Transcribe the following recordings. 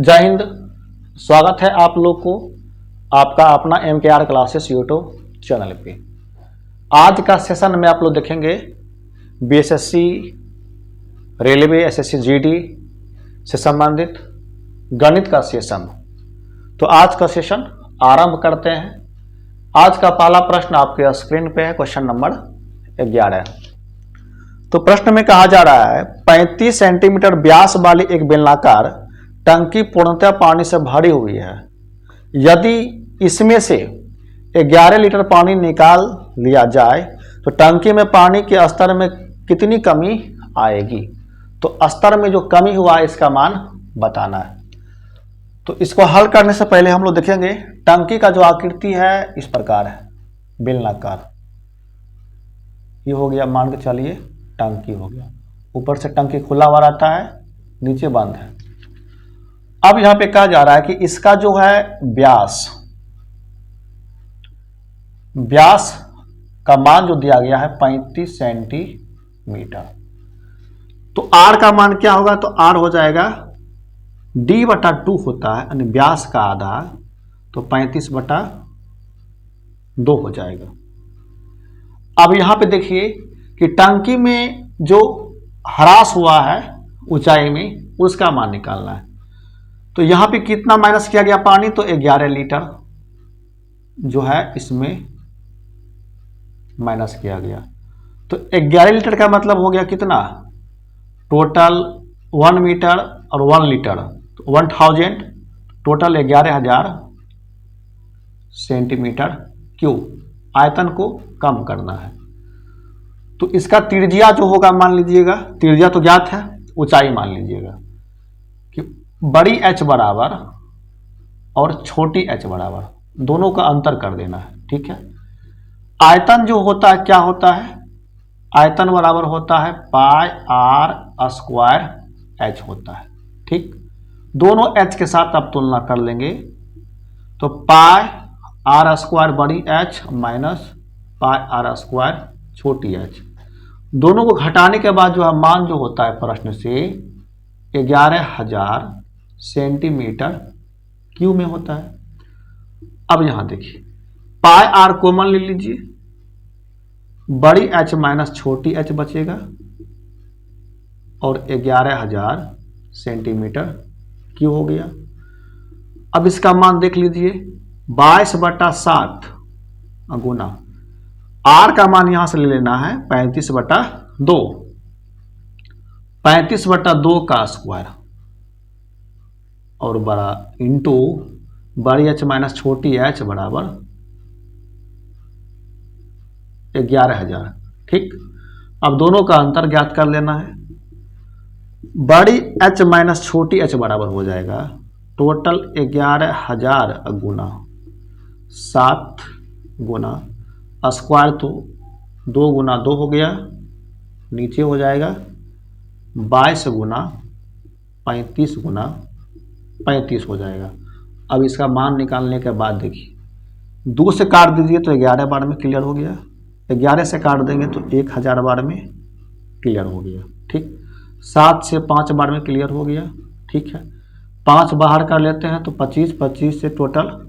जय हिंद। स्वागत है आप लोग को आपका अपना MKR क्लासेस यूट्यूब चैनल पे। आज का सेशन में आप लोग देखेंगे BSSC रेलवे SSC GD से संबंधित गणित का सेशन। तो आज का सेशन आरंभ करते हैं। आज का पहला प्रश्न आपके स्क्रीन पे है, क्वेश्चन नंबर 11। तो प्रश्न में कहा जा रहा है 35 सेंटीमीटर व्यास वाली एक बेलनाकार टंकी पूर्णतः पानी से भरी हुई है। यदि इसमें से 11 लीटर पानी निकाल लिया जाए तो टंकी में पानी के स्तर में कितनी कमी आएगी। तो स्तर में जो कमी हुआ है इसका मान बताना है। तो इसको हल करने से पहले हम लोग देखेंगे टंकी का जो आकृति है इस प्रकार है, बेलनाकार। ये हो गया, मान के चलिए टंकी हो गया। ऊपर से टंकी खुला हुआ रहता है, नीचे बंद है। अब यहां पे कहा जा रहा है कि इसका जो है व्यास का मान जो दिया गया है 35 सेंटीमीटर। तो R का मान क्या होगा, तो R हो जाएगा D/2 होता है, यानी व्यास का आधा, तो 35/2 हो जाएगा। अब यहां पे देखिए कि टंकी में जो ह्रास हुआ है ऊंचाई में, उसका मान निकालना है। तो यहां पे कितना माइनस किया गया पानी, तो 11 लीटर जो है इसमें माइनस किया गया। तो 11 लीटर का मतलब हो गया कितना, टोटल 1 मीटर और 1 लीटर, तो 1000, टोटल 11,000 सेंटीमीटर क्यूब। आयतन को कम करना है। तो इसका त्रिज्या जो होगा, मान लीजिएगा त्रिज्या तो ज्ञात है, ऊंचाई मान लीजिएगा कि बड़ी h बराबर और छोटी h बराबर, दोनों का अंतर कर देना है। ठीक है। आयतन जो होता है क्या होता है, आयतन बराबर होता है पाई r स्क्वायर h होता है। ठीक, दोनों h के साथ आप तुलना कर लेंगे तो पाई r स्क्वायर बड़ी h minus pi r square छोटी h, दोनों को घटाने के बाद जो है मान जो होता है प्रश्न से 11,000 सेंटीमीटर क्यूब में होता है। अब यहां देखिए पाई r कॉमन ले लीजिए, बड़ी h माइनस छोटी h बचेगा और 11,000 सेंटीमीटर क्यूब हो गया। अब इसका मान देख लीजिए 22/7 गुना r का मान यहां से ले लेना है 35/2, 35/2 का स्क्वायर और बड़ा इंटू बड़ी h माइनस छोटी h बराबर 11,000। ठीक, अब दोनों का अंतर ज्ञात कर लेना है। बड़ी h माइनस छोटी h बराबर हो जाएगा टोटल 11,000 गुना 7 गुना स्क्वायर, तो 2 गुना 2 हो गया, नीचे हो जाएगा 22 गुना 35 गुना 35 हो जाएगा। अब इसका मान निकालने के बाद देखिए 2 से काट दीजिए तो 11 बार में क्लियर हो गया, 11 से काट देंगे तो 1000 बार में क्लियर हो गया। ठीक, 7 से 5 बार में क्लियर हो गया। ठीक है, 5 बाहर कर लेते हैं तो 25, 25 से टोटल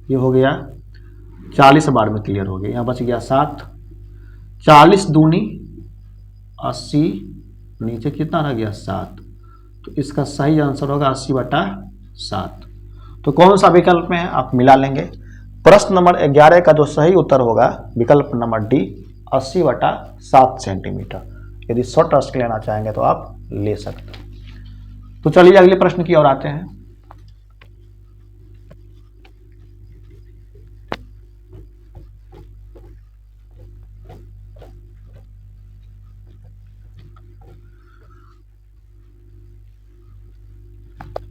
ये हो गया 40 बार में क्लियर हो गया। यहाँ बच गया 7, 40 दूनी 80, नीचे कितना रह गया 7, तो इसका सही आंसर होगा 80/7। तो कौन सा विकल्प में है आप मिला लेंगे। प्रश्न नंबर 11 का जो सही उत्तर होगा विकल्प नंबर डी 80/7 सेंटीमीटर। यदि शॉर्ट आंसर लेना चाहेंगे तो आप ले सकते हैं। तो चलिए अगले प्रश्न की ओर आते हैं।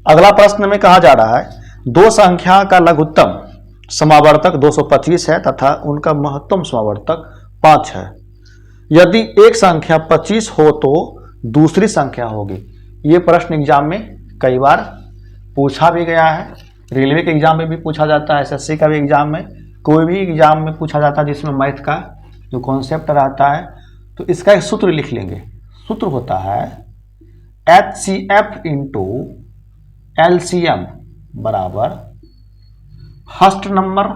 अगला प्रश्न में कहा जा रहा है दो संख्या का लघुत्तम समावर्तक 225 है तथा उनका महत्तम समावर्तक 5 है। यदि एक संख्या 25 हो तो दूसरी संख्या होगी। ये प्रश्न एग्जाम में कई बार पूछा भी गया है, रेलवे के एग्जाम में भी पूछा जाता है, SSC का भी एग्जाम में, कोई भी एग्जाम में पूछा जाता है जिसमें मैथ का जो कॉन्सेप्ट रहता है। तो इसका एक सूत्र लिख लेंगे। सूत्र होता है HCF इंटू एलसीएम बराबर first number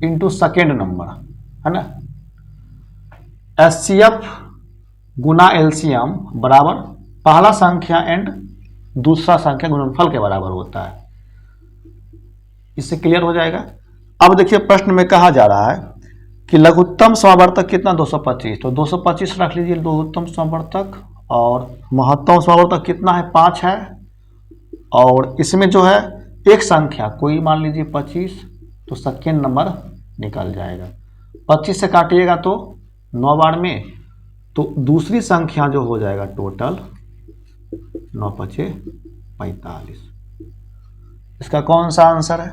into second number, है ना। एचसीएफ गुना एलसीएम बराबर पहला संख्या एंड दूसरा संख्या गुणनफल के बराबर होता है। इससे क्लियर हो जाएगा। अब देखिए प्रश्न में कहा जा रहा है कि लघुत्तम समावर्तक कितना 225, तो 225 रख लीजिए लघुत्तम समावर्तक, और महत्तम समावर्तक कितना है 5 है, और इसमें जो है एक संख्या कोई मान लीजिए 25, तो सेकेंड नंबर निकल जाएगा। 25 से काटिएगा तो 9 बार में, तो दूसरी संख्या जो हो जाएगा टोटल 9 पचे 45। इसका कौन सा आंसर है?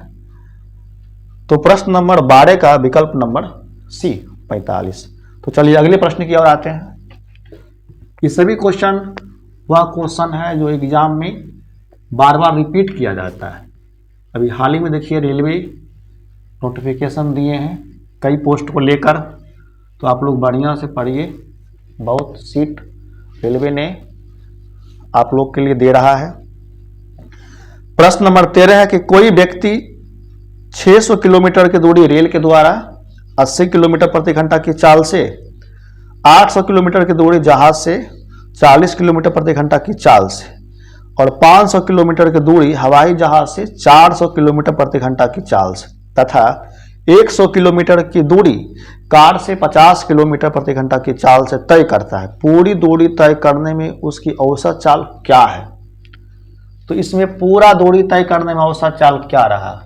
तो प्रश्न नंबर 12 का विकल्प नंबर सी 45। तो चलिए अगले प्रश्न की ओर आते हैं। ये सभी क्वेश्चन वह क्वेश्चन है जो एग्जाम में बार बार रिपीट किया जाता है। अभी हाल ही में देखिए रेलवे नोटिफिकेशन दिए हैं कई पोस्ट को लेकर, तो आप लोग बढ़िया से पढ़िए। बहुत सीट रेलवे ने आप लोग के लिए दे रहा है। प्रश्न नंबर 13 है कि कोई व्यक्ति 600 किलोमीटर की दूरी रेल के द्वारा 80 किलोमीटर प्रति घंटा की चाल से, 800 किलोमीटर की दूरी जहाज से 40 किलोमीटर प्रति घंटा की चाल से, और 500 किलोमीटर की दूरी हवाई जहाज से 400 किलोमीटर प्रति घंटा की चाल से, तथा 100 किलोमीटर की दूरी कार से 50 किलोमीटर प्रति घंटा की चाल से तय करता है। पूरी दूरी तय करने में उसकी औसत चाल क्या है? तो इसमें पूरा दूरी तय करने में औसत चाल क्या रहा,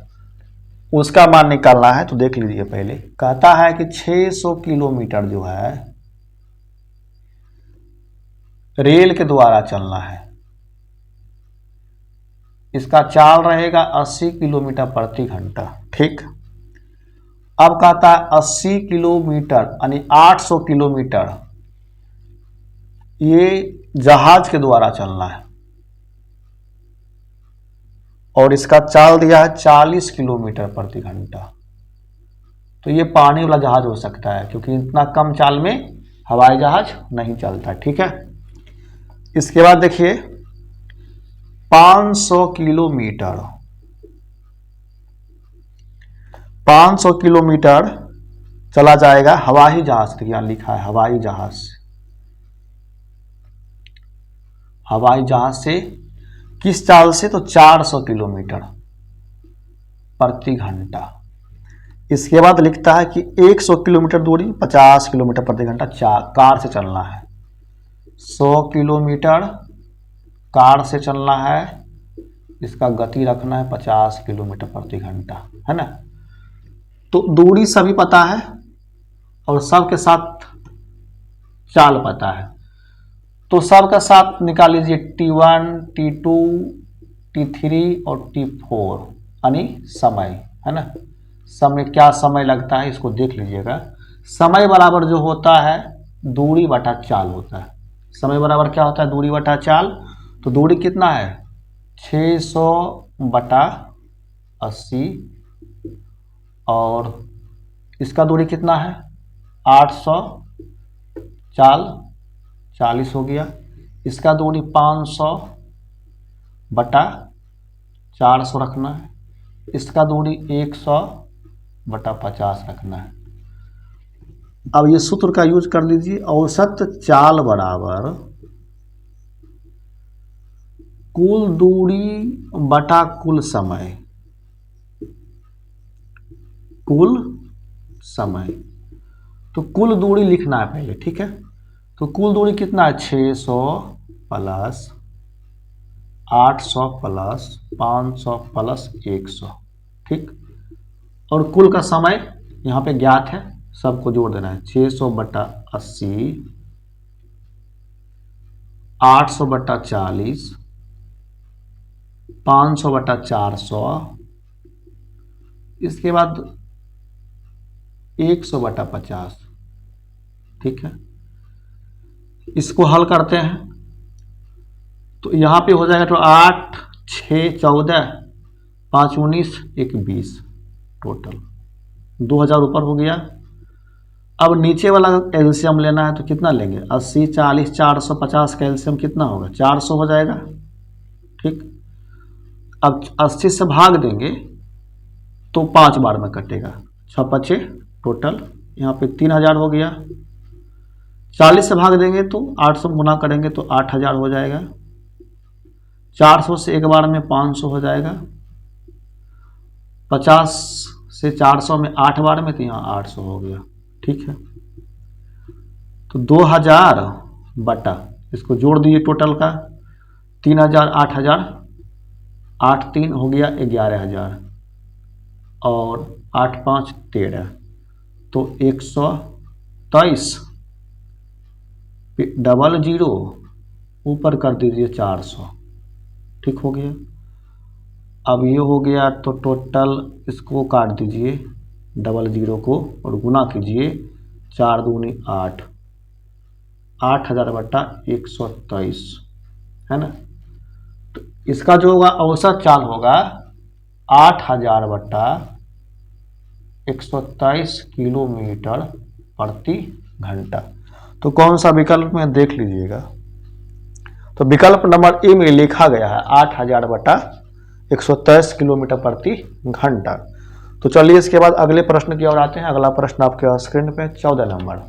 उसका मान निकालना है। तो देख लीजिए पहले कहता है कि 600 किलोमीटर जो है रेल के द्वारा चलना है, इसका चाल रहेगा 80 किलोमीटर प्रति घंटा, ठीक। अब कहता है 80 किलोमीटर यानी 800 किलोमीटर ये जहाज के द्वारा चलना है, और इसका चाल दिया है 40 किलोमीटर प्रति घंटा। तो ये पानी वाला जहाज हो सकता है, क्योंकि इतना कम चाल में हवाई जहाज नहीं चलता, ठीक है। इसके बाद देखिए 500 किलोमीटर, 500 किलोमीटर चला जाएगा हवाई जहाज से। यहाँ लिखा है हवाई जहाज से, हवाई जहाज से किस चाल से? तो 400 किलोमीटर प्रति घंटा। इसके बाद लिखता है कि 100 किलोमीटर दूरी 50 किलोमीटर प्रति घंटा कार से चलना है, 100 किलोमीटर कार से चलना है, इसका गति रखना है 50 किलोमीटर प्रति घंटा, है ना। तो दूरी सभी पता है और सबके साथ चाल पता है, तो सबका साथ निकाल लीजिए T1, T2, T3 और T4 यानी समय, है ना। समय क्या समय लगता है इसको देख लीजिएगा। समय बराबर जो होता है दूरी बटा चाल होता है। समय बराबर क्या होता है? दूरी बटा चाल। तो दूरी कितना है? 600 बटा 80, और इसका दूरी कितना है? 800, चाल 40 हो गया। इसका दूरी 500 बटा 400 रखना है, इसका दूरी 100 बटा 50 रखना है। अब ये सूत्र का यूज कर लीजिए, औसत चाल बराबर कुल दूरी बटा कुल समय, कुल समय। तो कुल दूरी लिखना है पहले, ठीक है। तो कुल दूरी कितना है? 600 प्लस 800 प्लस 500 प्लस 100, ठीक। और कुल का समय यहाँ पे ज्ञात है, सबको जोड़ देना है। 600 बटा 80, 800 बटा 40, 500 बटा 400, इसके बाद 100 बटा 50, ठीक है। इसको हल करते हैं तो यहाँ पे हो जाएगा तो 8, 6, 14, 5, 19, 1, 20, टोटल 2000 ऊपर हो गया। अब नीचे वाला एलसीएम लेना है तो कितना लेंगे? 80, 40, 450 का एलसीएम कितना होगा? 400 हो जाएगा, ठीक। अब 80 से भाग देंगे तो 5 बार में कटेगा, 6 पचे टोटल यहाँ पे 3000 हो गया। 40 से भाग देंगे तो 800 गुना करेंगे तो 8000 हो जाएगा। 400 से एक बार में 500 हो जाएगा। 50 से 400 में 8 बार में तो यहाँ 800 हो गया। ठीक है, तो 2000 बटा इसको जोड़ दिए टोटल का 3000 8000 8 3 हो गया 11000 और 8 5 13 तो 123 डबल जीरो ऊपर कर दीजिए 400। ठीक हो गया। अब ये हो गया तो टोटल इसको काट दीजिए डबल जीरो को और गुना कीजिए 4 दूनी 8 8000 बटा 123 है ना। तो इसका जो होगा औसत चाल होगा 8000 बटा 123 किलोमीटर प्रति घंटा। तो कौन सा विकल्प में देख लीजिएगा। तो विकल्प नंबर ए में लिखा गया है 8000 बटा 123 किलोमीटर प्रति घंटा। तो चलिए इसके बाद अगले प्रश्न की ओर आते हैं। अगला प्रश्न आपके स्क्रीन पे 14 नंबर।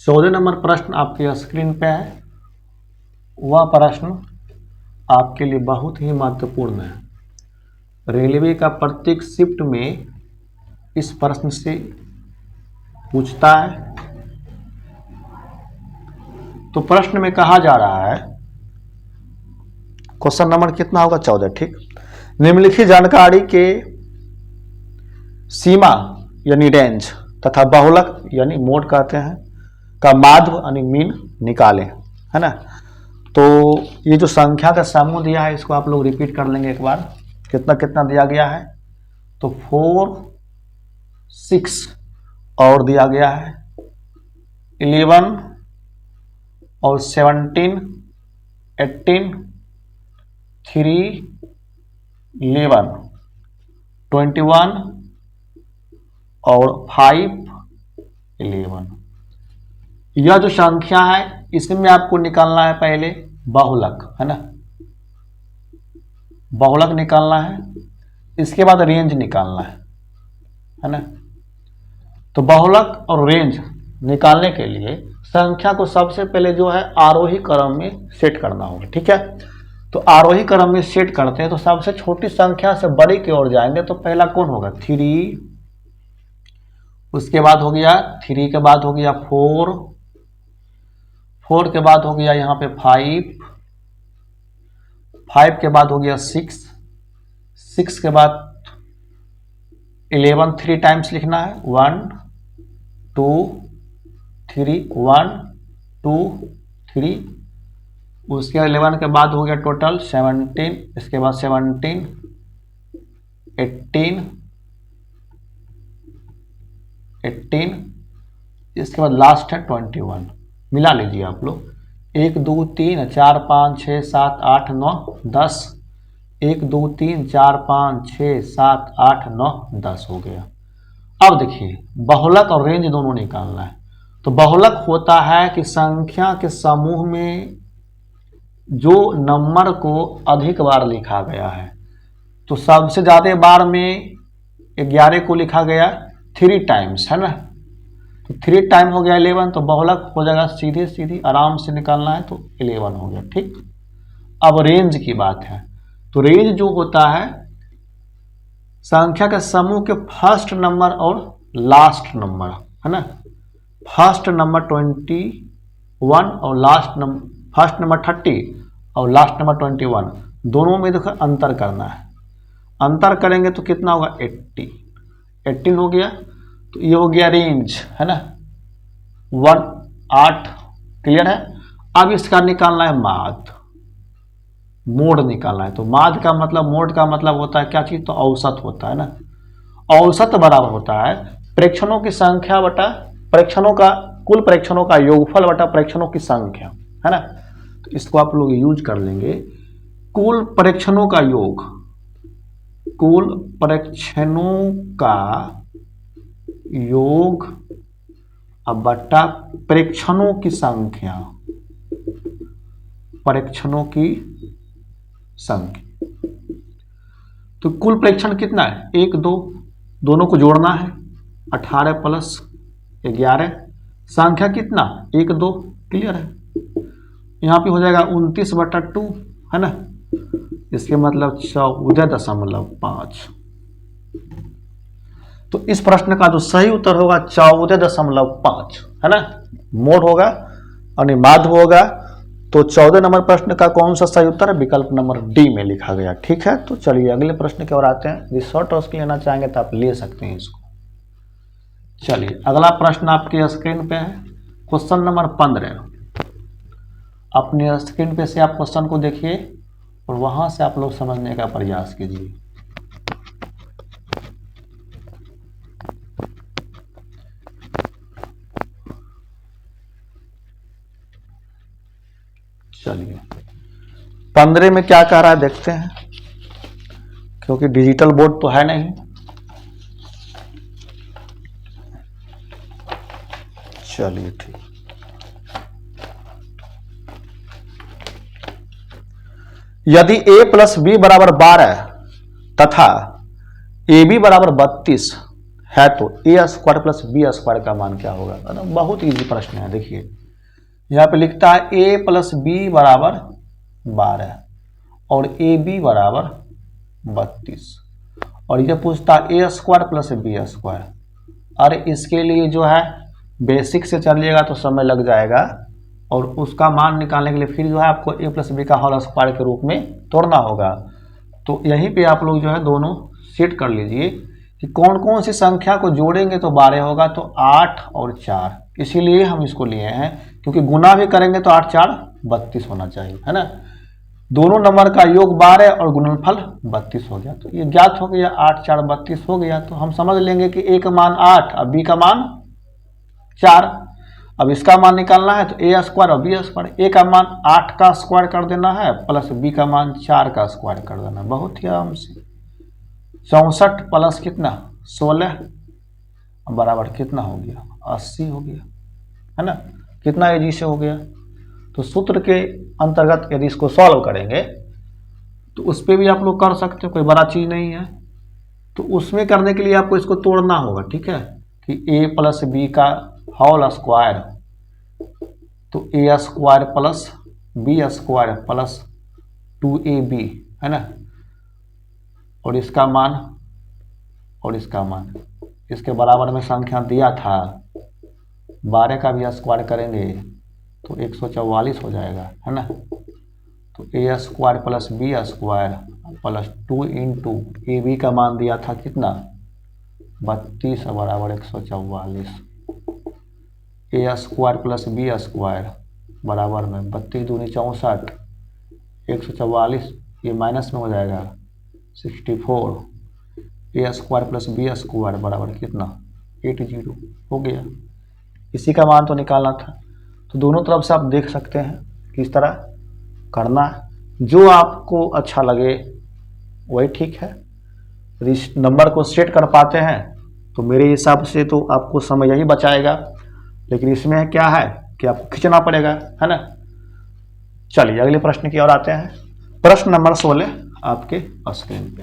चौदह नंबर प्रश्न आपके स्क्रीन पे है। वह प्रश्न आपके लिए बहुत ही महत्वपूर्ण है। रेलवे का प्रत्येक शिफ्ट में इस प्रश्न से पूछता है। तो प्रश्न में कहा जा रहा है, क्वेश्चन नंबर कितना होगा 14। ठीक, निम्नलिखित जानकारी के सीमा यानी रेंज तथा बहुलक यानी मोड कहते हैं का माध्य यानी मीन निकालें, है ना। तो ये जो संख्या का समूह दिया है इसको आप लोग रिपीट कर लेंगे एक बार। कितना कितना दिया गया है, तो 4 6 और दिया गया है 11 और 17 18 3 11 21 और 5 11। यह जो संख्या है इसमें आपको निकालना है पहले बहुलक, है ना। बहुलक निकालना है, इसके बाद रेंज निकालना है ना। तो बहुलक और रेंज निकालने के लिए संख्या को सबसे पहले जो है आरोही क्रम में सेट करना होगा। ठीक है, तो आरोही क्रम में सेट करते हैं तो सबसे छोटी संख्या से बड़ी की ओर जाएंगे। तो पहला कौन होगा 3, उसके बाद हो गया 3 के बाद हो गया 4, 4 के बाद हो गया यहाँ पे 5, 5 के बाद हो गया 6, 6 के बाद 11 3 टाइम्स लिखना है 1 2 3 1 2 3। उसके 11 के बाद हो गया टोटल 17, इसके बाद 17 18 18, इसके बाद लास्ट है 21। मिला लीजिए आप लोग 1 2 3 4 5 6 7 8 9 10, 1 2 3 4 5 6 7 8 9 10 हो गया। अब देखिए बहुलक और रेंज दोनों निकालना है। तो बहुलक होता है कि संख्या के समूह में जो नंबर को अधिक बार लिखा गया है। तो सबसे ज्यादा बार में 11 को लिखा गया 3 टाइम्स, है ना। तो 3 टाइम हो गया 11, तो बहुलक हो जाएगा सीधी सीधी आराम से निकालना है तो 11 हो गया। ठीक, अब रेंज की बात है। तो रेंज जो होता है संख्या के समूह के फर्स्ट नंबर और लास्ट नंबर, है ना। फर्स्ट नंबर 21 और लास्ट नंबर फर्स्ट नंबर 30 और लास्ट नंबर 21, दोनों में देखो अंतर करना है। अंतर करेंगे तो कितना होगा 80, 18 हो गया। तो ये हो गया रेंज, है ना 1 8। क्लियर है। अब इसका निकालना है माध्य, मोड निकालना है। तो माध्य का मतलब मोड का मतलब होता है क्या चीज, तो औसत होता है ना। औसत बराबर होता है प्रेक्षणों की संख्या बटा प्रेक्षणों का कुल प्रेक्षणों का योगफल बटा प्रेक्षणों की संख्या, है ना। तो इसको आप लोग यूज कर लेंगे। कुल प्रेक्षणों का योग, कुल प्रेक्षणों का योग अब बट्टा प्रेक्षणों की संख्या, परीक्षणों की संख्या। तो कुल प्रेक्षण कितना है? 1 2, दोनों को जोड़ना है, 18 प्लस 11, संख्या कितना? 1 2, क्लियर है। यहाँ पे हो जाएगा 29/2, है ना, इसके मतलब 14.5। तो इस प्रश्न का जो सही उत्तर होगा 14.5, है ना, मोड होगा, अनुमाद होगा। तो 14 नंबर प्रश्न का कौन सा सही उत्तर है? विकल्प नंबर डी में लिखा गया। ठीक है, तो चलिए अगले प्रश्न की ओर आते हैं। यदि शॉर्ट टॉस लेना चाहेंगे तो आप ले सकते हैं इसको। चलिए अगला प्रश्न आपके स्क्रीन पे है, क्वेश्चन नंबर 15। अपने स्क्रीन पे से आप क्वेश्चन को देखिए और वहां से आप लोग समझने का प्रयास कीजिए। चलिए 15 में क्या कह रहा है देखते हैं, क्योंकि डिजिटल बोर्ड तो है नहीं। चलिए ठीक, यदि a प्लस बी बराबर 12 तथा ए बी बराबर 32 है तो A square plus B square का मान क्या होगा? तो बहुत इजी प्रश्न है। देखिए यहाँ पे लिखता है a प्लस बी बराबर 12 और ए बी बराबर 32 और ये पूछता है ए स्क्वायर प्लस बी स्क्वायर। अरे इसके लिए जो है बेसिक से चलिएगा तो समय लग जाएगा और उसका मान निकालने के लिए फिर जो है आपको ए प्लस बी का होल स्क्वायर के रूप में तोड़ना होगा। तो यहीं पे आप लोग जो है दोनों सेट कर लीजिए कि कौन कौन सी संख्या को जोड़ेंगे तो 12 होगा, तो 8 और 4, इसीलिए हम इसको लिए हैं, क्योंकि गुना भी करेंगे तो 8 4 32 होना चाहिए, है ना। दोनों नंबर का योग 12 और गुणनफल 32 हो गया, तो ये ज्ञात हो गया, 8 4 32 हो गया। तो हम समझ लेंगे कि ए का मान 8 और बी का मान 4। अब इसका मान निकालना है तो ए स्क्वायर और बी स्क्वायर, ए का मान 8 का स्क्वायर कर देना है प्लस बी का मान 4 का स्क्वायर कर देना, बहुत ही आराम से। 64 प्लस कितना 16 बराबर कितना हो गया 80 हो गया, है ना, कितना इजी से हो गया। तो सूत्र के अंतर्गत यदि इसको सॉल्व करेंगे तो उस पर भी आप लोग कर सकते हो, कोई बड़ा चीज नहीं है। तो उसमें करने के लिए आपको इसको तोड़ना होगा, ठीक है, कि ए प्लस बी का होल स्क्वायर, तो A square plus B square plus 2ab, है ना, और इसका मान और इसका मान, इसके बराबर में संख्या दिया था, 12 का भी स्क्वायर करेंगे तो 144 हो जाएगा, है ना। तो A square plus B square plus 2 into A B का मान दिया था कितना 32 बराबर 144, A square plus B square बराबर में 32 दूनी 64, 144 ये माइनस में हो जाएगा 64, ए स्क्वायर प्लस बी स्क्वायर बराबर कितना 80 हो गया। इसी का मान तो निकालना था। तो दोनों तरफ से आप देख सकते हैं किस तरह करना है, जो आपको अच्छा लगे वही ठीक है। यदि इस नंबर को सेट कर पाते हैं तो मेरे हिसाब से तो आपको समय यही बचाएगा, लेकिन इसमें क्या है कि आपको खींचना पड़ेगा, है ना। चलिए अगले प्रश्न की ओर आते हैं। प्रश्न नंबर 16 आपके स्क्रीन पे।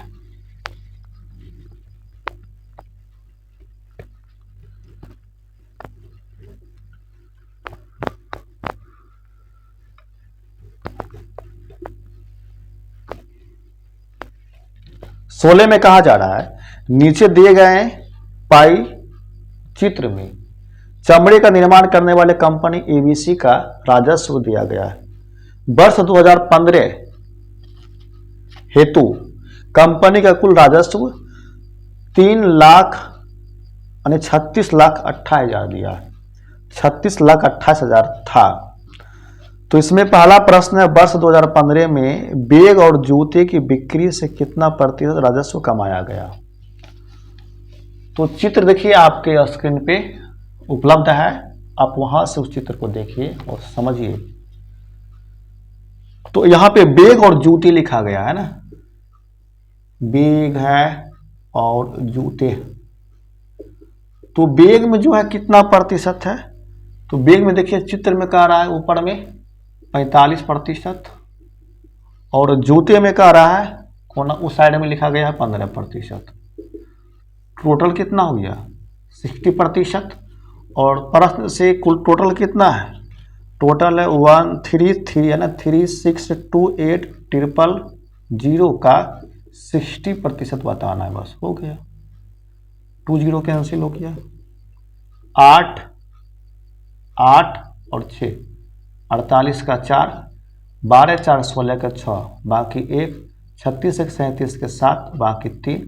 सोलह में कहा जा रहा है, नीचे दिए गए पाई चित्र में चमड़े का निर्माण करने वाले कंपनी एबीसी का राजस्व दिया गया है। वर्ष 2015 हेतु कंपनी का कुल राजस्व 36,28,000 दिया है, 36,28,000 था। तो इसमें पहला प्रश्न है, वर्ष 2015 में बैग और जूते की बिक्री से कितना प्रतिशत राजस्व कमाया गया। तो चित्र देखिए आपके स्क्रीन पे उपलब्ध है, आप वहां से उस चित्र को देखिए और समझिए। तो यहां पे बैग और जूते लिखा गया है ना, बैग है और जूते। तो बैग में जो है कितना प्रतिशत है तो बेग में देखिए चित्र में कह रहा है ऊपर में 45% और जूते में कह रहा है कोना उस साइड में लिखा गया है 15%। टोटल कितना हो गया 60%। और प्रश्न से कुल टोटल कितना है, टोटल है 133 है ना 3628000 का 60% बताना है, बस हो गया। 20 कैंसिल हो गया, 8 8 और 6 48 का 4 12 4 16 का 6 बाकी 1 36 1 37 के 7 बाकी 3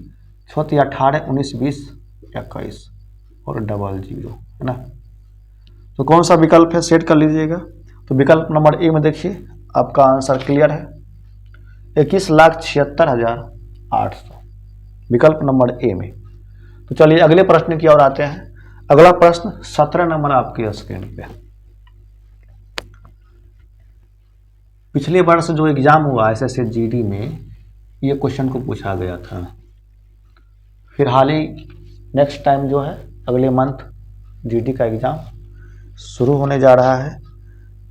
6 18 19 20 21 और 00 है ना। तो कौन सा विकल्प है सेट कर लीजिएगा। तो विकल्प नंबर ए में देखिए आपका आंसर क्लियर है 21,76,800 विकल्प नंबर ए में। तो चलिए अगले प्रश्न की ओर आते हैं। अगला प्रश्न 17 नंबर आपके स्क्रीन पे। पिछले वर्ष जो एग्जाम हुआ SSC GD में ये क्वेश्चन को पूछा गया था। फिर हाल ही नेक्स्ट टाइम जो है अगले मंथ GD का एग्जाम शुरू होने जा रहा है,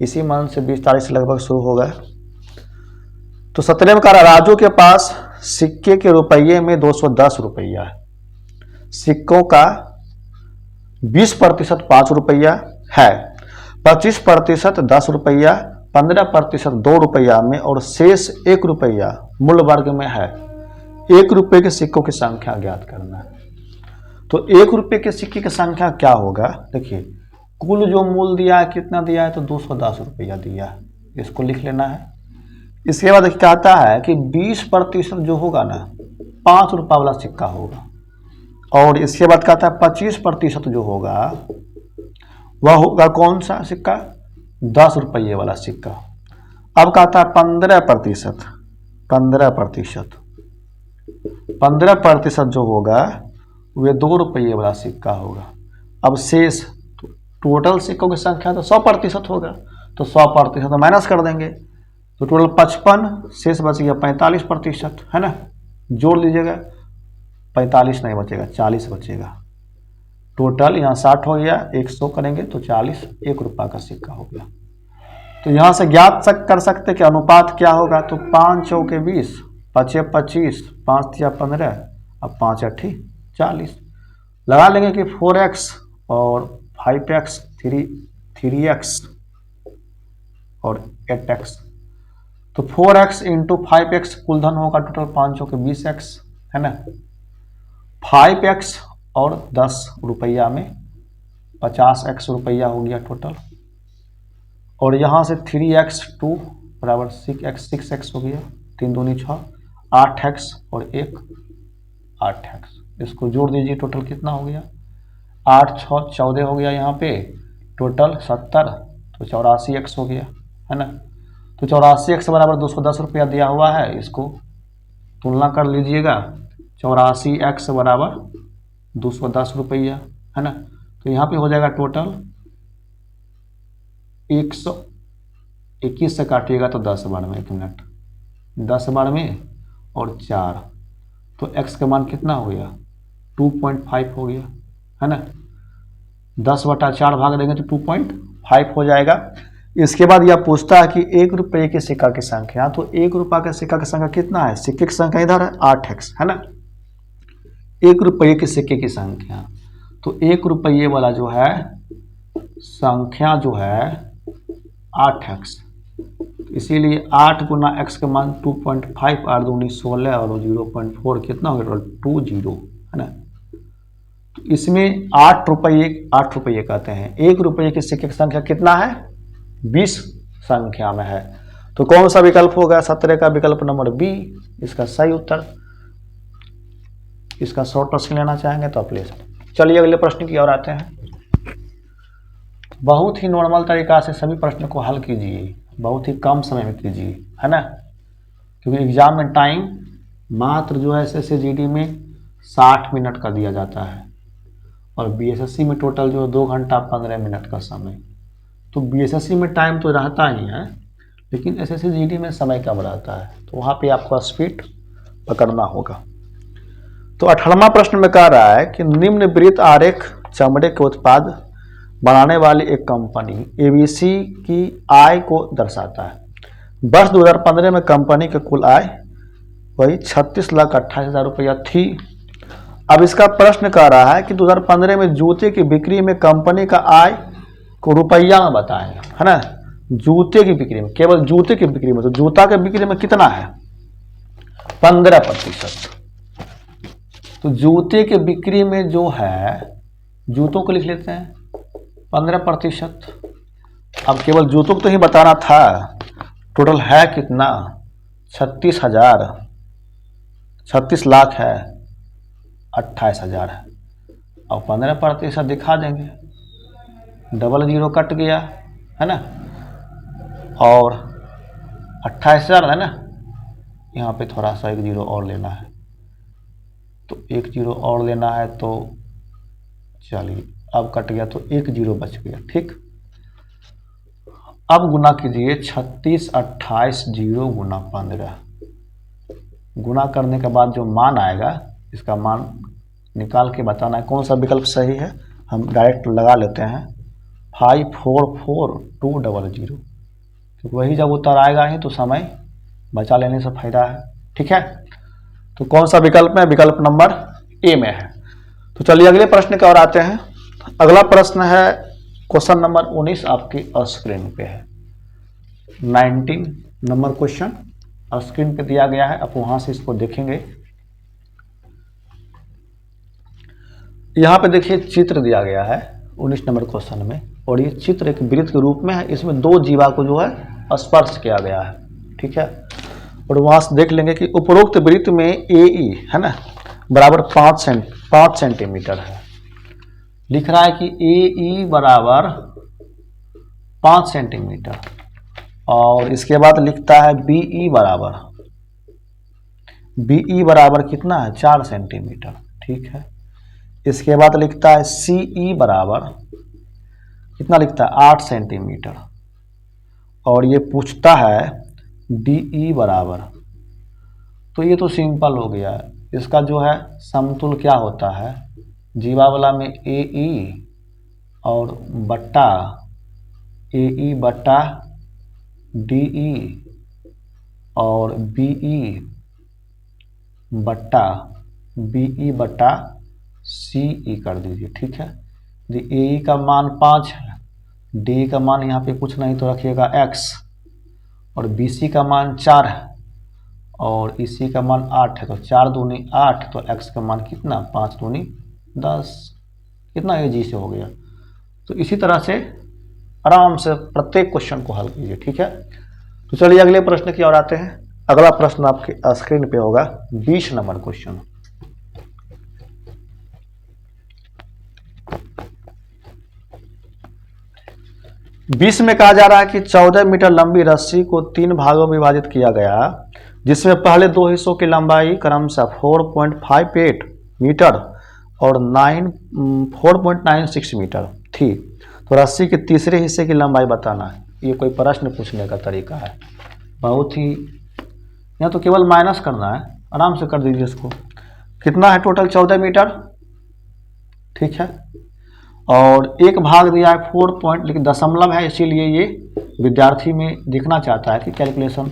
इसी मंथ से 20 तारीख से लगभग शुरू होगा। तो 17 का राजू के पास सिक्के के रुपये में 210 रुपया है, सिक्कों का 20% 5 रुपया है, 25% 10 रुपया, 15% 2 रुपया में और शेष 1 रुपया मूल वर्ग में है। 1 रुपये के सिक्कों की संख्या ज्ञात करना है। तो 1 रुपये के सिक्के की संख्या क्या होगा, देखिए कुल जो मूल दिया है कितना दिया है तो 210 रुपया दिया है, इसको लिख लेना है। इसके बाद कहता है कि 20% जो होगा ना 5 रुपया वाला सिक्का होगा, और इसके बाद कहता है 25% जो होगा वह होगा कौन सा सिक्का 10 रुपये वाला सिक्का। अब कहता है 15% जो होगा वह 2 रुपये वाला सिक्का होगा। अब शेष टोटल सिक्कों की संख्या तो 100% होगा, तो 100% तो माइनस कर देंगे, तो टोटल 55, शेष बच गया 45% है ना। जोड़ लीजिएगा 45 नहीं बचेगा 40 बचेगा। टोटल यहाँ 60 हो गया, 100 करेंगे तो 40 1 रुपये का सिक्का हो गया। तो यहाँ से ज्ञात कर सकते कि अनुपात क्या होगा, तो 5 चौके 20, 5 25, 5 या 15 अब 5 8 40। लगा लेंगे कि 4x और 5x 3x और 8x, तो 4x इंटू 5x कुल धन होगा टोटल 5 चौके 20x है ना। 5x और 10 रुपया में 50x रुपया हो गया टोटल, और यहाँ से 3x 2 बराबर 6x हो गया, 3 दूनी 6, 8x और 1 8x। इसको जोड़ दीजिए टोटल कितना हो गया 8 6 14 हो गया, यहाँ पे टोटल 70 तो 84x हो गया है ना। तो 84x बराबर 210 रुपया दिया हुआ है, इसको तुलना कर लीजिएगा 84x बराबर 210 रुपया है ना। तो यहाँ पे हो जाएगा टोटल 121 से काटिएगा तो 10 बार में 1 मिनट 10 बार में और 4, तो x का मान कितना हो गया 2.5 हो गया है ना। 10/4 भाग देंगे तो 2.5 हो जाएगा। इसके बाद यह पूछता है कि 1 रुपये के सिक्का की संख्या, तो 1 रुपये के सिक्का की संख्या कितना है, सिक्के की संख्या इधर है 8x है ना। 1 रुपये के सिक्के की संख्या, तो 1 रुपये वाला जो है संख्या जो है 8x, इसीलिए 8 गुना x का मान 2.5, 8 दूनी 16 और 0.4 कितना हो गया 20 है ना। तो इसमें 8 रुपये कहते हैं। 1 रुपये के सिक्के की संख्या कितना है 20 संख्या में है, तो कौन सा विकल्प होगा 17 का विकल्प नंबर बी इसका सही उत्तर। इसका शॉर्ट प्रश्न लेना चाहेंगे तो आप ले सकते। चलिए अगले प्रश्न की ओर आते हैं। बहुत ही नॉर्मल तरीका से सभी प्रश्नों को हल कीजिए, बहुत ही कम समय में कीजिए है ना, क्योंकि एग्जाम में टाइम मात्र जो है SSC GD में 60 मिनट का दिया जाता है, और BSSC में टोटल जो 2 घंटा 15 मिनट का समय। तो BSSC में टाइम तो रहता ही है, लेकिन SSC GD में समय कम रहता है, तो वहाँ पे आपको स्पीड पकड़ना होगा। तो 18वां प्रश्न में कह रहा है कि निम्न वृत्त आरेख चमड़े के उत्पाद बनाने वाली एक कंपनी एबीसी की आय को दर्शाता है। वर्ष 2015 में कंपनी की कुल आय वही 36,28,000 रुपया थी। अब इसका प्रश्न कह रहा है कि 2015 में जूते की बिक्री में कंपनी का आय को रुपया में बताएं, है ना। जूते की बिक्री में, केवल जूते की बिक्री में, तो जूता के बिक्री में कितना है 15%। तो जूते के बिक्री में जो है, जूतों को लिख लेते हैं 15%। अब केवल जूतों को तो ही बताना था, टोटल है कितना 36,000, 36 लाख है, 28,000 है। अब 15% दिखा देंगे, डबल जीरो कट गया, है ना, और 28,000 है ना, यहाँ पे थोड़ा सा एक जीरो और लेना है, तो एक जीरो और लेना है, तो चलिए अब कट गया तो एक जीरो बच गया, ठीक। अब गुना कीजिए 36, 28, 0 गुना 15। गुना करने के बाद जो मान आएगा, इसका मान निकाल के बताना है कौन सा विकल्प सही है। हम डायरेक्ट लगा लेते हैं 544200, तो वही जब उत्तर आएगा ही तो समय बचा लेने से फायदा है, ठीक है। तो कौन सा विकल्प में, विकल्प नंबर ए में है। तो चलिए अगले प्रश्न की ओर आते हैं। अगला प्रश्न है क्वेश्चन नंबर 19, आपकी स्क्रीन पे है। 19 नंबर क्वेश्चन स्क्रीन पे दिया गया है, आप वहां से इसको देखेंगे। यहाँ पे देखिए चित्र दिया गया है 19 नंबर क्वेश्चन में, और ये चित्र एक वृत्त के रूप में है। इसमें दो जीवा को जो है स्पर्श किया गया है, ठीक है। और वहां से देख लेंगे कि उपरोक्त वृत्त में AE है ना बराबर 5 सेंटीमीटर है। लिख रहा है कि AE बराबर 5 सेंटीमीटर, और इसके बाद लिखता है BE बराबर कितना है 4 सेंटीमीटर, ठीक है। इसके बाद लिखता है CE बराबर कितना, लिखता है 8 सेंटीमीटर, और ये पूछता है DE बराबर, तो ये तो सिंपल हो गया। इसका जो है समतुल क्या होता है, जीवा वाला में AE और बट्टा AE बट्टा DE और BE बट्टा CE कर दीजिए, ठीक है। AE का मान 5 है, DE का मान यहाँ पे कुछ नहीं तो रखिएगा x, और BC का मान 4 है, और EC का मान 8 है, तो 4 दूनी 8, तो x का मान कितना 5 दूनी 10, कितना ईजी से हो गया। तो इसी तरह से आराम से प्रत्येक क्वेश्चन को हल कीजिए, ठीक है। तो चलिए अगले प्रश्न की ओर आते हैं। अगला प्रश्न आपके स्क्रीन पे होगा 20 नंबर क्वेश्चन। बीस में कहा जा रहा है कि 14 मीटर लंबी रस्सी को 3 भागों में विभाजित किया गया, जिसमें पहले 2 हिस्सों की लंबाई क्रमशः 4.58 मीटर और 4.96 मीटर थी। तो रस्सी के तीसरे हिस्से की लंबाई बताना है। ये कोई प्रश्न पूछने का तरीका है, बहुत ही, यहाँ तो केवल माइनस करना है, आराम से कर दीजिए इसको। कितना है टोटल 14 मीटर, ठीक है, और एक भाग दिया है 4 पॉइंट, लेकिन दशमलव है, इसीलिए ये विद्यार्थी में दिखना चाहता है कि कैलकुलेशन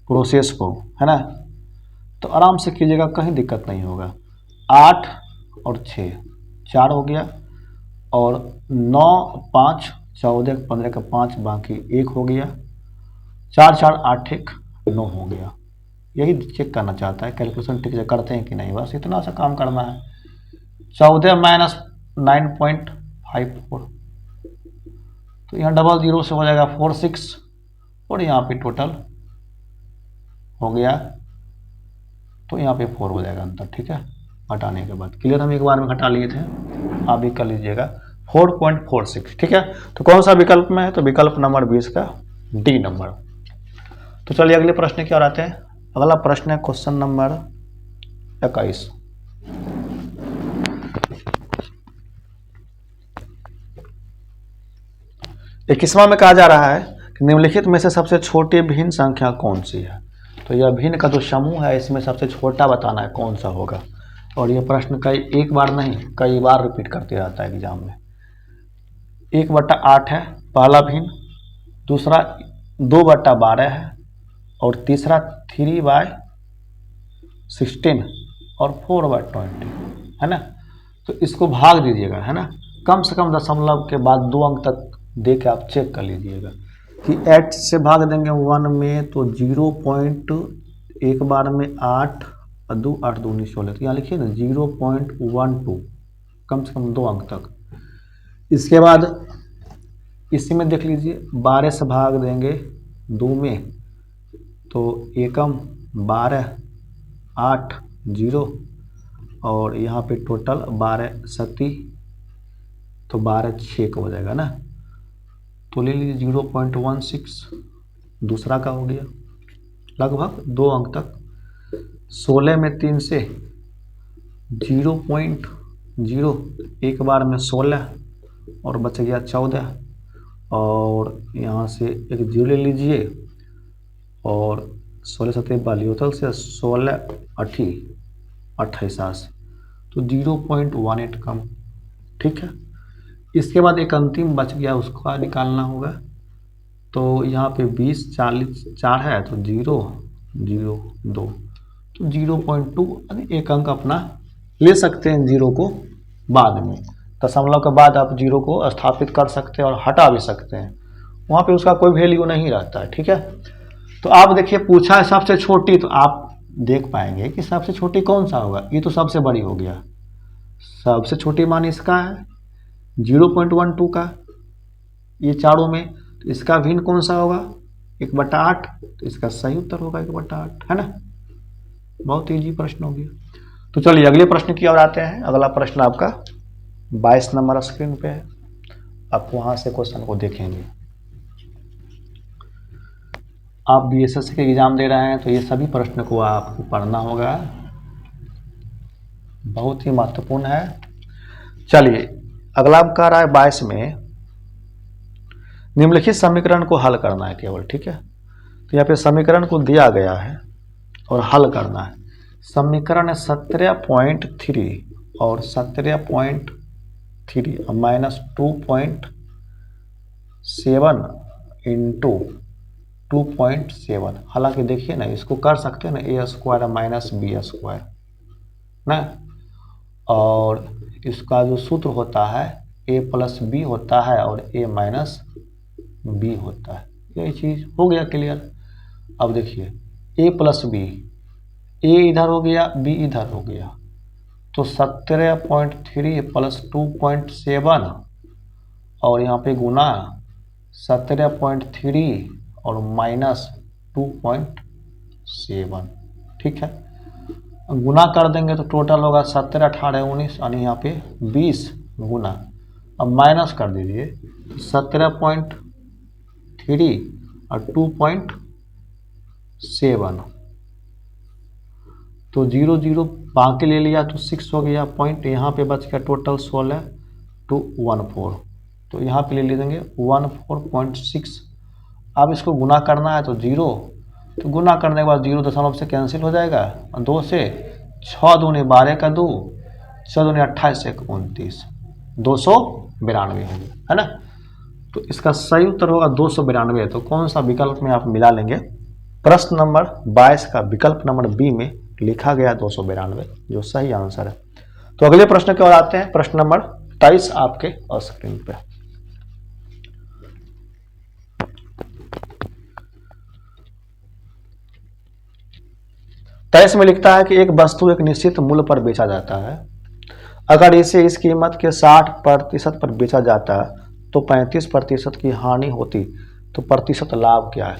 प्रोसेस को, है ना। तो आराम से कीजिएगा, कहीं दिक्कत नहीं होगा। 8 और 6 4 हो गया, और 9 5 14 15 का 5 बाकी 1 हो गया, 4 4 8 1 9 हो गया। यही चेक करना चाहता है कैलकुलेशन ठीक से करते हैं कि नहीं, बस इतना सा काम करना है। 14 माइनस 9.54, तो यहाँ डबल जीरो से हो जाएगा 46, और यहाँ पे टोटल हो गया, तो यहाँ पे 4 हो जाएगा अंतर, ठीक है, घटाने के बाद। क्लियर, हम एक बार में घटा लिए थे, आप भी कर लीजिएगा 4.46, ठीक है। तो कौन सा विकल्प में है, तो विकल्प नंबर 20 का डी नंबर। तो चलिए अगले प्रश्न की ओर आते हैं। अगला प्रश्न है क्वेश्चन नंबर 21। इक्कीसवां में कहा जा रहा है कि निम्नलिखित में से सबसे छोटी भिन्न संख्या कौन सी है। तो यह भिन्न का जो समूह है, इसमें सबसे छोटा बताना है कौन सा होगा। और ये प्रश्न कई एक बार नहीं कई बार रिपीट करते रहता है एग्जाम में। 1/8 है पहला भिन्न, दूसरा 2/12 है और तीसरा 3/16 और 4/20 है ना। तो इसको भाग दीजिएगा है ना, कम से कम दशमलव के बाद 2 अंक तक दे के आप चेक कर लीजिएगा कि 8 से भाग देंगे 1 में तो 0. एक बार में 8 और 2 8 2 19 16, तो यहाँ लिखिए ना 0.12, कम से कम 2 अंक तक। इसके बाद इसी में देख लीजिए 12 से भाग देंगे 2 में तो एकम 12 8 0 और यहाँ पे टोटल 12 सती तो 12 6 का हो जाएगा ना। तो ले लीजिए 0.16 दूसरा का हो गया लगभग 2 अंक तक। 16 में 3 से 0.0 एक बार में 16 और बच गया 14 और यहाँ से एक 0 ले लीजिए और 16 सतह बलियोतल से 16 28 तो 0.18 कम। ठीक है, इसके बाद एक अंतिम बच गया उसका निकालना होगा। तो यहाँ पे 20 40 4 है तो 0 0 2 तो 0.2 एक अंक अपना ले सकते हैं। 0 को बाद में दशमलव के बाद आप 0 को स्थापित कर सकते हैं और हटा भी सकते हैं, वहाँ पे उसका कोई वैल्यू नहीं रहता है। ठीक है, तो आप देखिए पूछा है सबसे छोटी, तो आप देख पाएंगे कि सबसे छोटी कौन सा होगा, ये तो सबसे बड़ी हो गया। सबसे छोटी मान इसका है 0.12 का, ये चारों में। तो इसका भिन्न कौन सा होगा 1/8, तो इसका सही उत्तर होगा 1/8 है ना। बहुत इजी प्रश्न हो गया। तो चलिए अगले प्रश्न की ओर आते हैं। अगला प्रश्न आपका 22 नंबर स्क्रीन पे है, आप वहां से क्वेश्चन को देखेंगे। आप बीएसएससी के एग्जाम दे रहे हैं तो ये सभी प्रश्न को आपको पढ़ना होगा, बहुत ही महत्वपूर्ण है। चलिए अगला कह रहा है 22 में निम्नलिखित समीकरण को हल करना है केवल। ठीक है, तो यहाँ पे समीकरण को दिया गया है और हल करना है। समीकरण है 17.3 और 17.3 -2.7 इंटू 2.7। हालांकि देखिए ना इसको कर सकते हैं ना a² माइनस b² ना, और इसका जो सूत्र होता है a + b होता है और a - b होता है। यही चीज़ हो गया क्लियर। अब देखिए a + b, a इधर हो गया b इधर हो गया, तो 17.3 + 2.7 और यहाँ पे गुना 17.3 और -2.7। ठीक है, गुना कर देंगे तो टोटल होगा 17 18 19 यानी यहाँ पे 20 गुना। अब माइनस कर दीजिए 17.3 और 2.7 तो 0 0 बाकी ले लिया तो 6 हो गया पॉइंट, यहाँ पे बच गया टोटल 16 to 14, तो यहाँ पे ले लेंगे 14.6। अब इसको गुना करना है तो 0, तो गुना करने के बाद 0 दशमलव से कैंसिल हो जाएगा और 2 से 6 दूनी 12 का 2 6 दूनी 28 1 29 292 है ना। तो इसका सही उत्तर होगा 292। तो कौन सा विकल्प में आप मिला लेंगे, प्रश्न नंबर 22 का विकल्प नंबर बी में लिखा गया 292 जो सही आंसर है। तो अगले प्रश्न की ओर आते हैं। प्रश्न नंबर 23 आपके स्क्रीन पे। तेईस में लिखता है कि एक वस्तु एक निश्चित मूल्य पर बेचा जाता है, अगर इसे इस कीमत के 60% पर बेचा जाता तो 35% की हानि होती, तो प्रतिशत लाभ क्या है।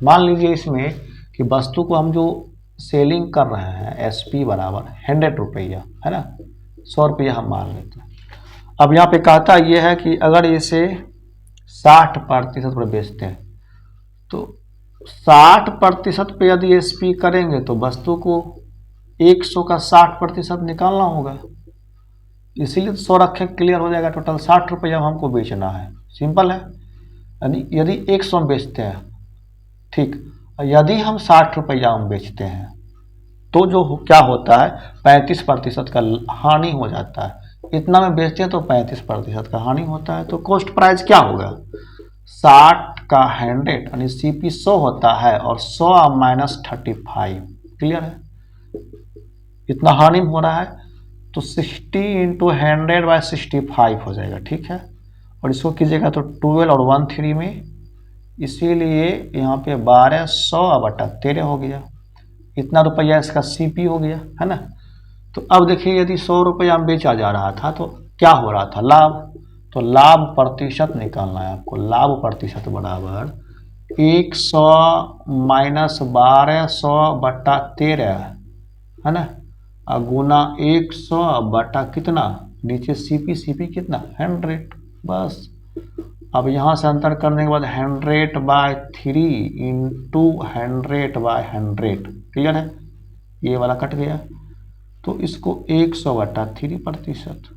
मान लीजिए इसमें कि वस्तु को हम जो सेलिंग कर रहे हैं SP बराबर 100 रुपया है ना, 100 रुपया हम मान लेते हैं। अब यहाँ पे कहता यह है कि अगर इसे 60% पर बेचते हैं तो 60% पे यदि SP करेंगे तो वस्तु को 100 का 60% निकालना होगा, इसीलिए 100 रखें, क्लियर हो जाएगा। टोटल 60 रुपया हमको बेचना है, सिंपल है। यदि 100 बेचते हैं, ठीक, यदि हम 60 रुपया हम बेचते हैं तो जो क्या होता है 35% का हानि हो जाता है। इतना में बेचते हैं तो 35% का हानि होता है। तो कॉस्ट प्राइस क्या होगा 60 का 100 यानी CP 100 होता है और 100 माइनस 35। क्लियर है, इतना हानि हो रहा है तो 60 इंटू 100/65 हो जाएगा। ठीक है, और इसको कीजिएगा तो 12 और 1 3 में, इसीलिए यहाँ पे 1200/13 हो गया। इतना रुपया इसका CP हो गया है ना। तो अब देखिए यदि 100 रुपया में बेचा जा रहा था तो क्या हो रहा था लाभ, तो लाभ प्रतिशत निकालना है आपको। लाभ प्रतिशत बराबर 100 माइनस 1200/13 है ना, गुना 100 बटा कितना, नीचे CP कितना 100। बस अब यहाँ से अंतर करने के बाद 100/3 इंटू 100/100। क्लियर है, ये वाला कट गया तो इसको 100/3%,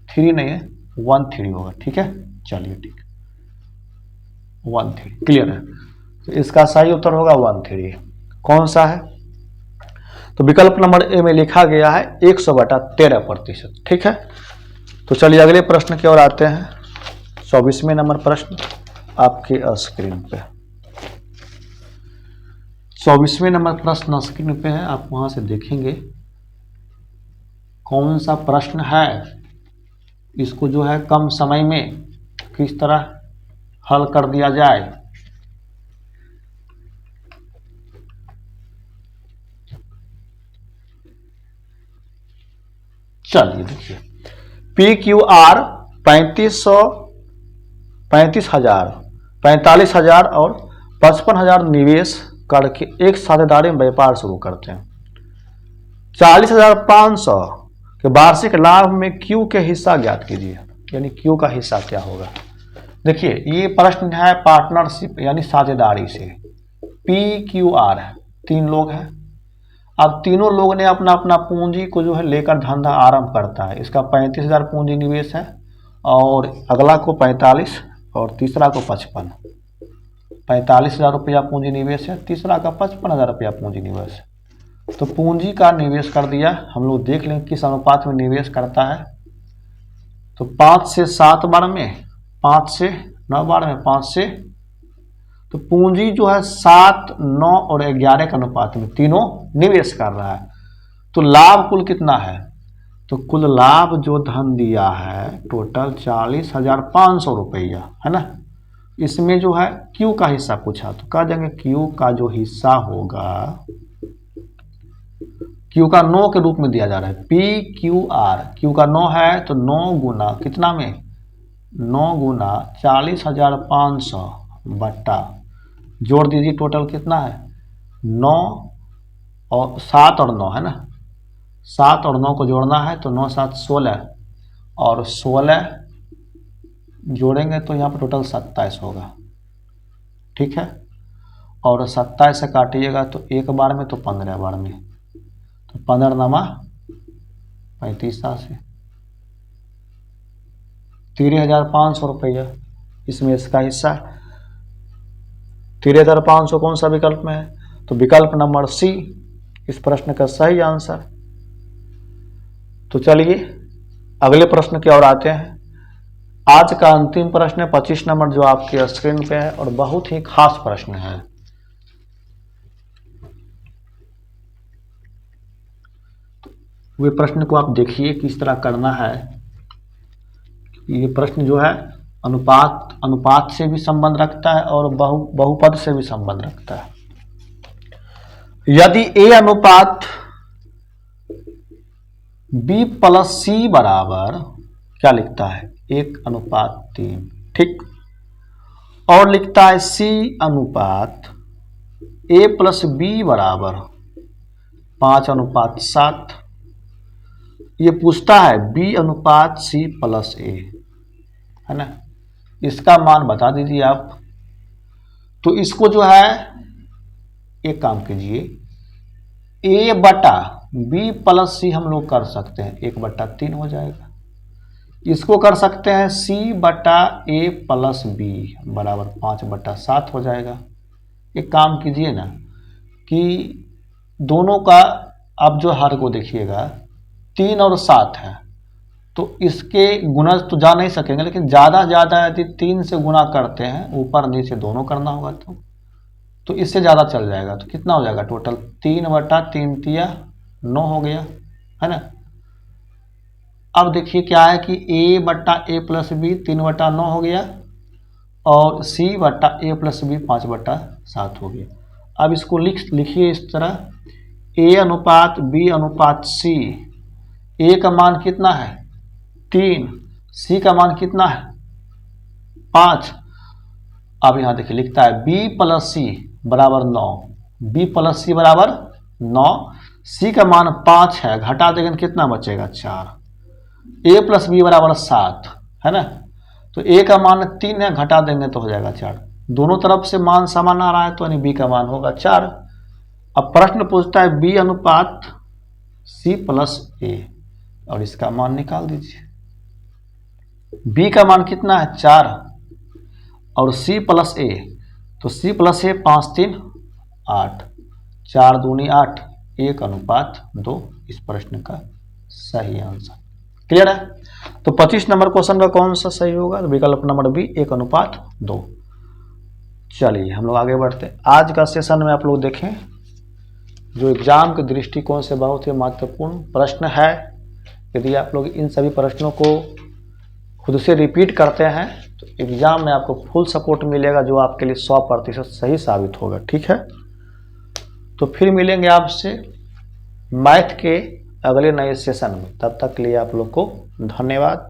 3 नहीं है 13 होगा। ठीक है, चलिए ठीक 13। क्लियर है, तो इसका सही उत्तर होगा 13। कौन सा है, तो विकल्प नंबर ए में लिखा गया है 100/13%। ठीक है, तो चलिए अगले प्रश्न की ओर आते हैं। 24वें नंबर प्रश्न आपके स्क्रीन पे, 24वें नंबर प्रश्न स्क्रीन पे है, आप वहां से देखेंगे कौन सा प्रश्न है, इसको जो है कम समय में किस तरह हल कर दिया जाए। चलिए देखिए, PQR 35,000, 45,000 और 55,000 निवेश करके एक साझेदारी में व्यापार शुरू करते हैं। 40,500 के वार्षिक लाभ में Q के हिस्सा ज्ञात कीजिए, यानी Q का हिस्सा क्या होगा। देखिए ये प्रश्न है पार्टनरशिप यानी साझेदारी से। PQR है, 3 लोग हैं। अब तीनों लोग ने अपना अपना पूंजी को जो है लेकर धंधा आरंभ करता है। इसका 35,000 पूंजी निवेश है और अगला को 45 और तीसरा को 55। 45,000 रुपया पूंजी निवेश है, तीसरा का 55,000 रुपया पूंजी निवेश है। तो पूंजी का निवेश कर दिया, हम लोग देख लें किस अनुपात में निवेश करता है। तो 5 से 7 बार में, 5 से 9 बार में, 5 से, तो पूंजी जो है 7, 9 और 11 के अनुपात में तीनों निवेश कर रहा है। तो लाभ कुल कितना है, तो कुल लाभ जो धन दिया है टोटल 40,500 रुपया है ना। इसमें जो है Q का हिस्सा पूछा तो कह देंगे Q का जो हिस्सा होगा, Q का 9 के रूप में दिया जा रहा है। PQR, Q का 9 है तो 9 गुना कितना में, 9 गुना 40,500 बट्टा, जोड़ दीजिए टोटल कितना है 9 और 7 और 9 है ना, 7 और 9 को जोड़ना है तो 9 7 16 और 16 जोड़ेंगे तो यहाँ पर टोटल 27 होगा। ठीक है, और 27 से काटिएगा तो एक बार में तो 15 बार में, तो 15 नामा 35 से 13,500 रुपया इसमें इसका हिस्सा है। 13,500 कौन सा विकल्प में है, तो विकल्प नंबर सी इस प्रश्न का सही आंसर। तो चलिए अगले प्रश्न की ओर आते हैं। आज का अंतिम प्रश्न है 25 नंबर जो आपके स्क्रीन पे है और बहुत ही खास प्रश्न है। वे प्रश्न को आप देखिए किस तरह करना है। ये प्रश्न जो है अनुपात से भी संबंध रखता है और बहुपद से भी संबंध रखता है। यदि A अनुपात B प्लस C बराबर क्या लिखता है 1:3, ठीक, और लिखता है C अनुपात A प्लस B बराबर 5:7, ये पूछता है B अनुपात C प्लस A है ना, इसका मान बता दीजिए आप। तो इसको जो है एक काम कीजिए, A बटा B प्लस C हम लोग कर सकते हैं, 1/3 हो जाएगा। इसको कर सकते हैं C बटा A प्लस B बराबर 5/7 हो जाएगा। एक काम कीजिए ना, कि दोनों का, आप जो हर को देखिएगा 3 और 7 है, तो इसके गुना तो जा नहीं सकेंगे, लेकिन ज़्यादा ज़्यादा यदि 3 से गुना करते हैं, ऊपर नीचे दोनों करना होगा तो इससे ज़्यादा चल जाएगा। तो कितना हो जाएगा टोटल, 3/3 तिया 9 हो गया, है ना। अब देखिए क्या है कि a/a + b 3/9 हो गया और c/a + b 5/7 हो गया। अब इसको लिखिए इस तरह, a/b/c। a का मान कितना है 3, c का मान कितना है 5। अब यहाँ देखिए लिखता है b + c बराबर 9, b + c बराबर 9, c का मान 5 है, घटा देंगे कितना बचेगा 4, a + b बराबर 7, है ना। तो a का मान 3 है, घटा देंगे तो हो जाएगा 4। दोनों तरफ से मान समान आ रहा है तो यानी b का मान होगा 4। अब प्रश्न पूछता है b/c + a, और इसका मान निकाल दीजिए। b का मान कितना है 4 और c + a, तो c + a 5 3 8, 4 दूनी 8, 1/2 इस प्रश्न का सही आंसर। क्लियर है। तो 25 नंबर क्वेश्चन का कौन सा सही होगा, तो विकल्प नंबर बी 1/2। चलिए हम लोग आगे बढ़ते हैं। आज का सेशन में आप लोग देखें जो एग्जाम के दृष्टिकोण से बहुत ही महत्वपूर्ण प्रश्न है। यदि आप लोग इन सभी प्रश्नों को खुद से रिपीट करते हैं तो एग्जाम में आपको फुल सपोर्ट मिलेगा, जो आपके लिए 100% सही साबित होगा। ठीक है, तो फिर मिलेंगे आपसे मैथ के अगले नए सेशन में। तब तक के लिए आप लोग को धन्यवाद।